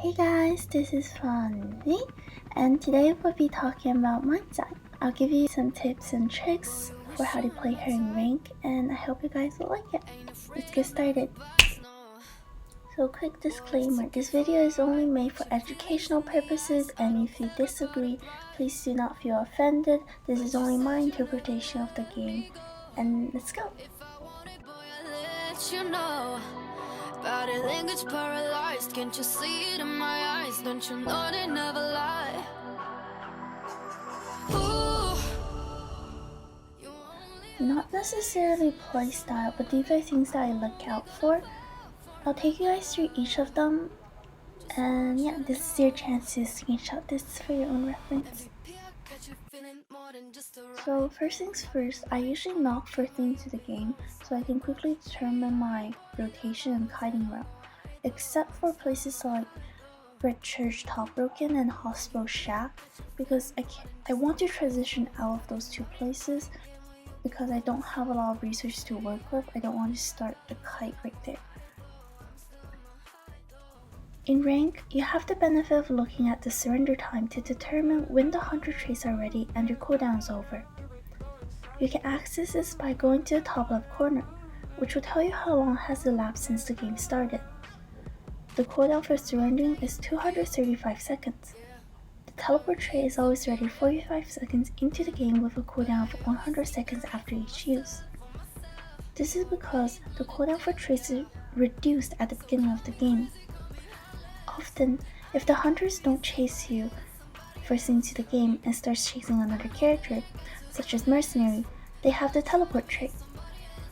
Hey guys, this is Fanny, and today we'll be talking about Mind's Eye. I'll give you some tips and tricks for how to play her in rank, and I hope you guys will like it. Let's get started. So quick disclaimer, this video is only made for educational purposes, and if you disagree, please do not feel offended. This is only my interpretation of the game, and let's go. Body language paralyzed, can't you see it in my eyes? Don't you know they never lie? Not necessarily playstyle, but these are things that I look out for. I'll take you guys through each of them, and yeah, this is your chance to screenshot this for your own reference. So first things first, I usually knock first into the game so I can quickly determine my rotation and kiting route, except for places like Red Church Top Broken and Hospital Shack, because I want to transition out of those two places because I don't have a lot of research to work with. I don't want to start the kite right there. In rank, you have the benefit of looking at the surrender time to determine when the hunter traits are ready and your cooldown is over. You can access this by going to the top left corner, which will tell you how long has elapsed since the game started. The cooldown for surrendering is 235 seconds. The teleport trait is always ready 45 seconds into the game with a cooldown of 100 seconds after each use. This is because the cooldown for traits is reduced at the beginning of the game. Often, if the hunters don't chase you first into the game and starts chasing another character, such as Mercenary, they have the teleport trait.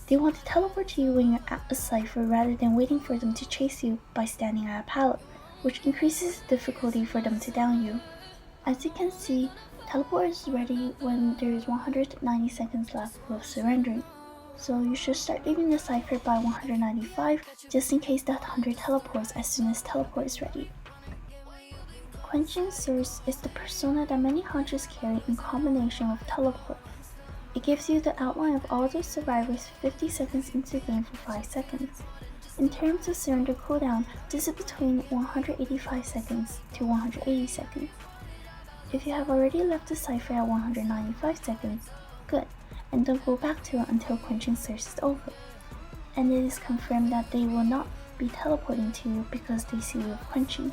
They want to teleport to you when you're at a cipher rather than waiting for them to chase you by standing at a pallet, which increases the difficulty for them to down you. As you can see, teleport is ready when there is 190 seconds left with surrendering, so you should start leaving the cipher by 195 just in case that hunter teleports as soon as teleport is ready. Quenching Thirst is the persona that many hunters carry in combination with teleport. It gives you the outline of all those survivors 50 seconds into the game for 5 seconds. In terms of surrender cooldown, this is between 185 seconds to 180 seconds. If you have already left the cipher at 195 seconds, good, and don't go back to it until Quenching Thirst is over. And it is confirmed that they will not be teleporting to you because they see you with quenching.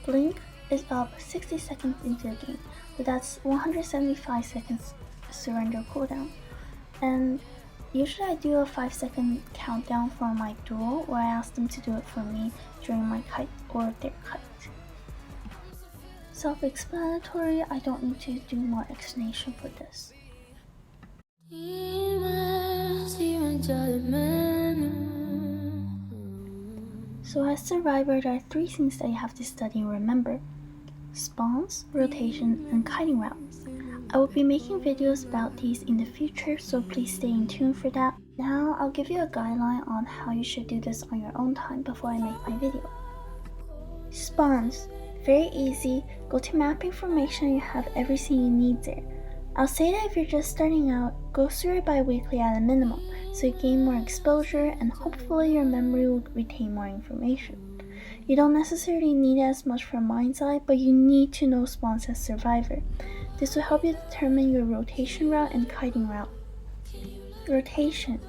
Blink is up 60 seconds into the game, so that's 175 seconds surrender cooldown. And usually I do a 5-second countdown for my duel, or I ask them to do it for me during my kite or their kite. Self-explanatory, I don't need to do more explanation for this. So as Survivor, there are 3 things that you have to study and remember: spawns, rotation, and kiting routes. I will be making videos about these in the future, so please stay in tune for that. Now I'll give you a guideline on how you should do this on your own time before I make my video. Spawns. Very easy. Go to map information and you have everything you need there. I'll say that if you're just starting out, go through it bi-weekly at a minimum, so you gain more exposure and hopefully your memory will retain more information. You don't necessarily need as much for Mind's Eye, but you need to know spawns as Survivor. This will help you determine your rotation route and kiting route. Rotation.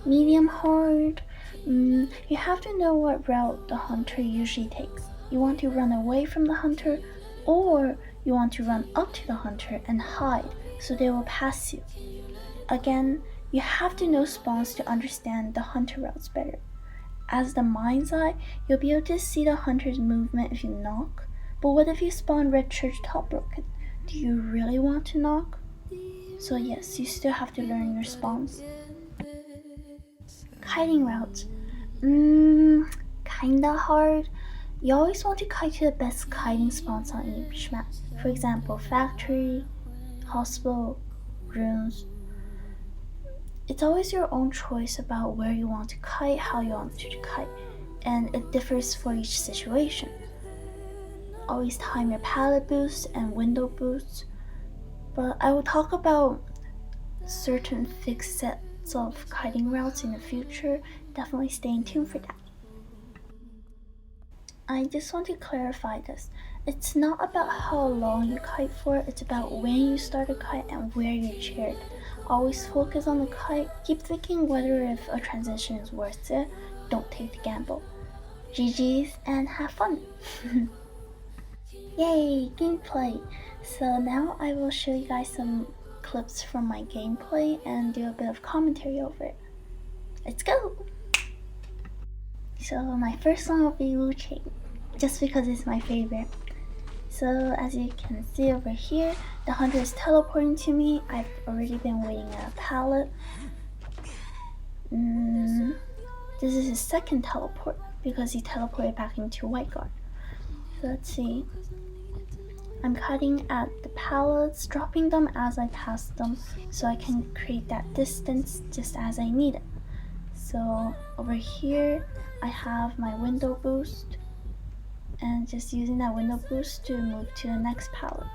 Medium hard. You have to know what route the hunter usually takes. You want to run away from the hunter, or you want to run up to the hunter and hide so they will pass you. Again, you have to know spawns to understand the hunter routes better. As the Mind's Eye, you'll be able to see the hunter's movement if you knock, but what if you spawn Red Church Top Broken? Do you really want to knock? So yes, you still have to learn your spawns. Kiting routes. Kinda hard. You always want to kite to the best kiting spawns on each map. For example, Factory, Hospital, Ruins. It's always your own choice about where you want to kite, how you want to kite, and it differs for each situation. Always time your pallet boosts and window boosts, but I will talk about certain fixed sets of kiting routes in the future. Definitely stay in tune for that. I just want to clarify this. It's not about how long you kite for, it's about when you start a kite and where you chair it. Always focus on the kite, keep thinking whether if a transition is worth it, don't take the gamble. GG's and have fun! Yay, gameplay! So now I will show you guys some clips from my gameplay and do a bit of commentary over it. Let's go! So my first song will be Wu Chain, just because it's my favorite. So as you can see over here, the hunter is teleporting to me. I've already been waiting at a pallet. This is his second teleport because he teleported back into White Guard. So let's see. I'm cutting at the pallets, dropping them as I pass them so I can create that distance just as I need it. So over here I have my window boost and just using that window boost to move to the next pallet.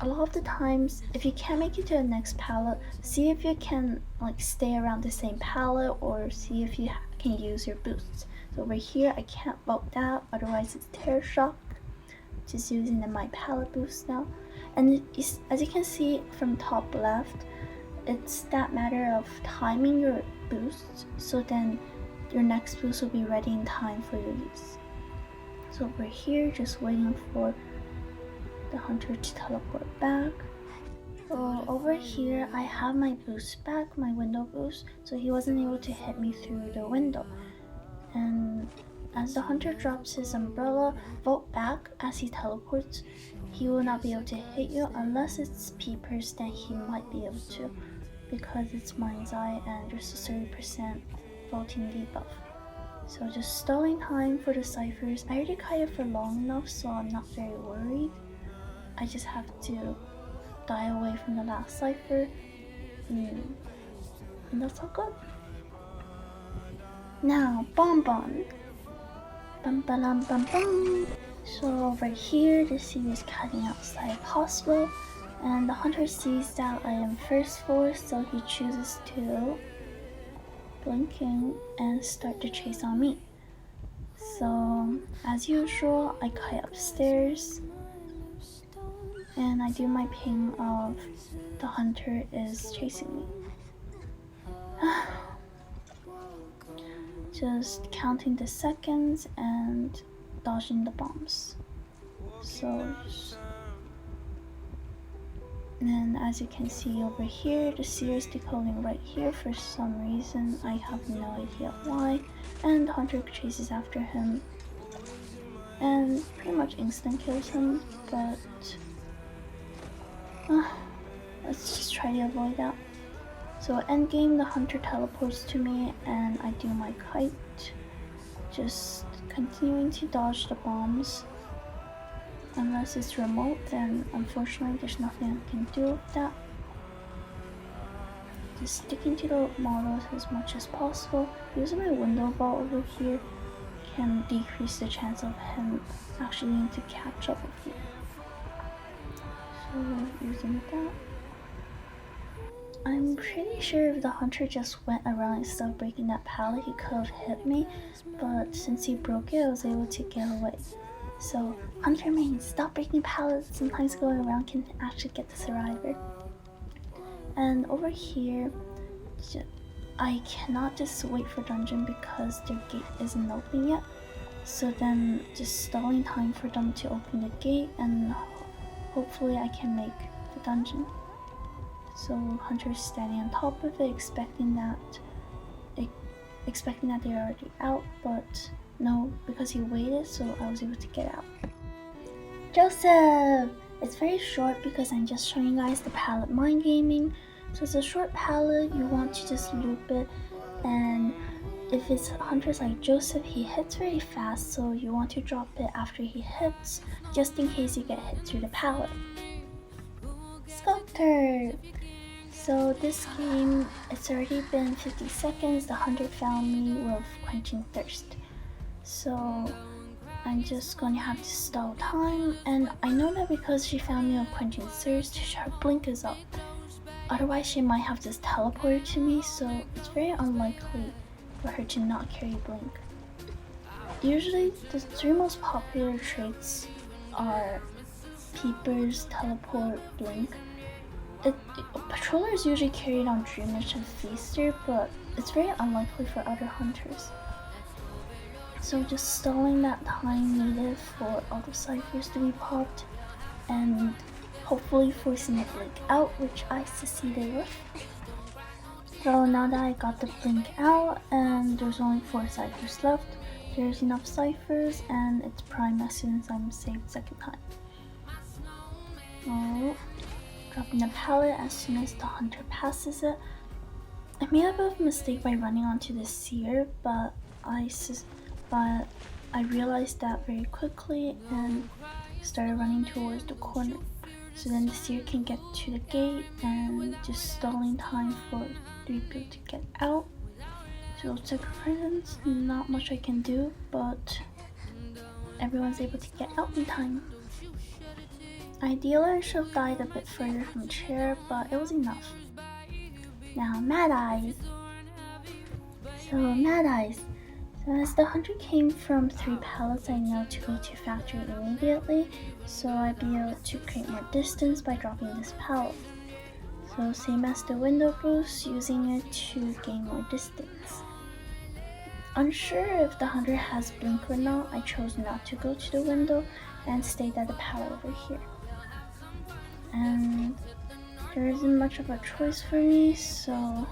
A lot of the times, if you can't make it to the next pallet, see if you can like stay around the same pallet or see if you can use your boosts. So over here I can't vote that, otherwise it's Terror Shock. Just using my pallet boost now. And as you can see from top left, it's that matter of timing your boosts so then your next boost will be ready in time for your use. So over here, just waiting for the hunter to teleport back. So over here, I have my boost back, my window boost, so he wasn't able to hit me through the window. And as the hunter drops his umbrella, vote back as he teleports. He will not be able to hit you unless it's Peepers, then he might be able to, because it's Mind's Eye and just a 30% vaulting debuff. So just stalling time for the ciphers. I already kited for long enough, so I'm not very worried. I just have to die away from the last cipher, and that's all good. Now, Bonbon. Bum bum bum bum. So over here, the sea is cutting outside possible, and the hunter sees that I am first floor, so he chooses to blink in and start the chase on me. So as usual, I kite upstairs and I do my ping of the hunter is chasing me. Just counting the seconds and dodging the bombs. So and as you can see over here, the Seer is decoding right here for some reason. I have no idea why. And the hunter chases after him and pretty much instant kills him, but let's just try to avoid that. So endgame, the hunter teleports to me and I do my kite, just continuing to dodge the bombs. Unless it's remote, then unfortunately there's nothing I can do with that. Just sticking to the models as much as possible. Using my window ball over here can decrease the chance of him actually needing to catch up with me. So using that. I'm pretty sure if the hunter just went around instead of breaking that pallet, he could have hit me, but since he broke it, I was able to get away. So, hunter main, stop breaking pallets. Sometimes going around can actually get the survivor. And over here, I cannot just wait for dungeon because their gate isn't open yet. So then, just stalling time for them to open the gate, and hopefully I can make the dungeon. So hunter's standing on top of it, expecting that they're already out, but no, because he waited, so I was able to get out. Joseph! It's very short because I'm just showing you guys the pallet mind gaming. So it's a short pallet, you want to just loop it, and if it's hunters like Joseph, he hits very fast, so you want to drop it after he hits, just in case you get hit through the pallet. Sculptor! So this game, it's already been 50 seconds, the hunter found me with Quenching Thirst. So I'm just going to have to stall time, and I know that because she found me with Quenching Thirst, her blink is up. Otherwise she might have just teleported to me, so it's very unlikely for her to not carry blink. Usually, the three most popular traits are Peepers, Teleport, Blink. Patroller is usually carried on Dreamish and Feaster, but it's very unlikely for other hunters. So just stalling that time needed for all the ciphers to be popped, and hopefully forcing the Blink out, which I succeeded with. So now that I got the Blink out and there's only 4 ciphers left, there's enough ciphers and it's prime as soon as I'm saved second time. Oh, dropping the pallet as soon as the hunter passes it. I made a bit of a mistake by running onto the seer, but I realized that very quickly and started running towards the corner. So then the seer can get to the gate and just stalling time for 3 people to get out. So second presence, not much I can do, but everyone's able to get out in time. Ideally I should have died a bit further from chair, but it was enough. Now Mad Eyes. So Mad Eyes. So as the hunter came from 3 pallets, I know to go to factory immediately, so I'd be able to create more distance by dropping this pallet. So same as the window boost, using it to gain more distance. Unsure if the hunter has blink or not, I chose not to go to the window and stayed at the pallet over here. And there isn't much of a choice for me, so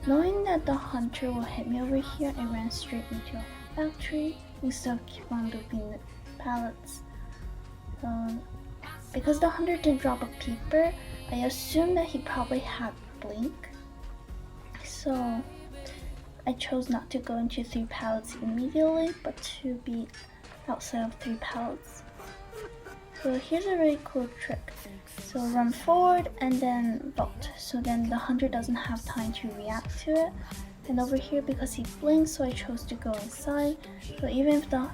knowing that the hunter will hit me over here, I ran straight into a factory instead of keep on looping the pallets. Because the hunter didn't drop a peeper, I assumed that he probably had blink, so I chose not to go into 3 pallets immediately, but to be outside of 3 pallets. So here's a really cool trick. So run forward and then vault, so then the hunter doesn't have time to react to it. And over here, because he blinks, so I chose to go inside. So even if the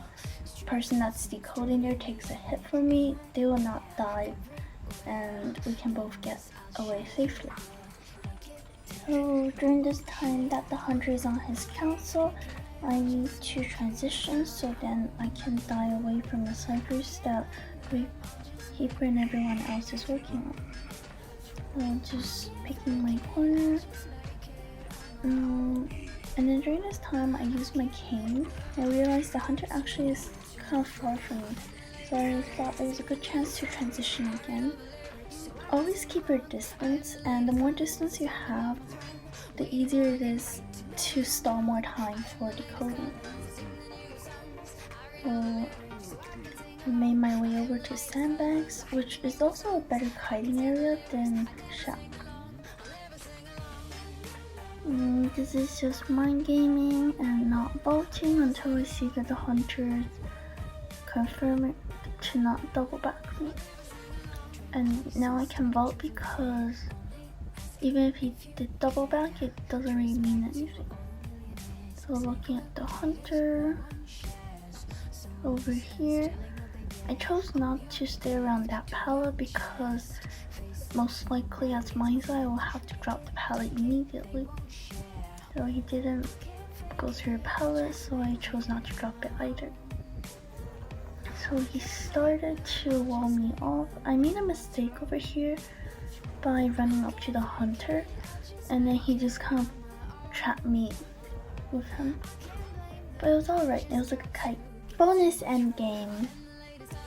person that's decoding there takes a hit from me, they will not die, and we can both get away safely. So during this time that the hunter is on his council, I need to transition so then I can die away from the ciphers that Keeper and everyone else is working on. Just picking my corner. And then during this time I used my cane. I realized the hunter actually is kind of far from me, so I thought there was a good chance to transition again. Always keep your distance, and the more distance you have, the easier it is to stall more time for decoding. So I made my way over to Sandbags, which is also a better kiting area than Shack. This is just mind gaming and not vaulting until I see that the hunters confirm it to not double back me. And now I can vault because even if he did double back, it doesn't really mean anything. So looking at the hunter over here, I chose not to stay around that pallet because most likely as Mind's Eye I will have to drop the pallet immediately. So he didn't go through the pallet, so I chose not to drop it either. So he started to wall me off. I made a mistake over here by running up to the hunter, and then he just kind of trapped me with him. But it was alright, it was like a kite. Bonus endgame.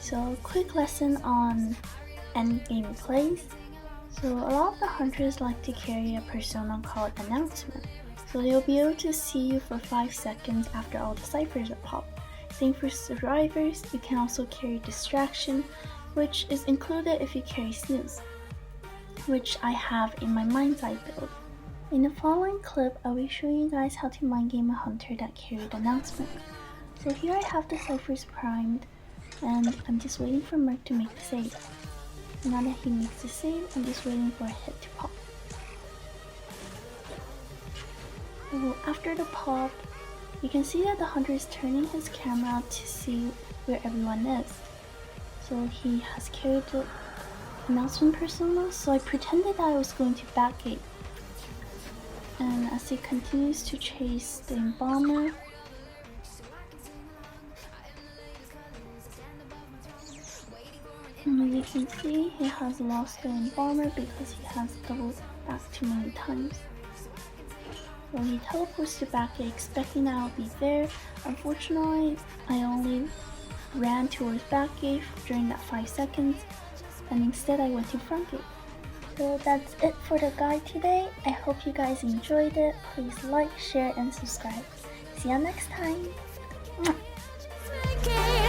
So quick lesson on endgame plays. So a lot of the hunters like to carry a persona called Announcement. So they'll be able to see you for 5 seconds after all the ciphers are popped. Same for survivors, you can also carry Distraction, which is included if you carry Snooze, which I have in my Mind's Eye build. In the following clip, I will show you guys how to mind game a hunter that carried Announcement. So here I have the ciphers primed, and I'm just waiting for Merc to make the save. Now that he makes the save, I'm just waiting for a hit to pop. So after the pop, you can see that the hunter is turning his camera to see where everyone is. So he has carried the Announcement persona, so I pretended that I was going to backgate. And as he continues to chase the Embalmer, And as you can see, he has lost the Informer because he has doubled back too many times. So he teleports to back gate expecting that I'll be there. Unfortunately, I only ran towards back gate during that 5 seconds, and instead I went to front gate. So that's it for the guide today. I hope you guys enjoyed it. Please like, share, and subscribe. See you next time. Mwah.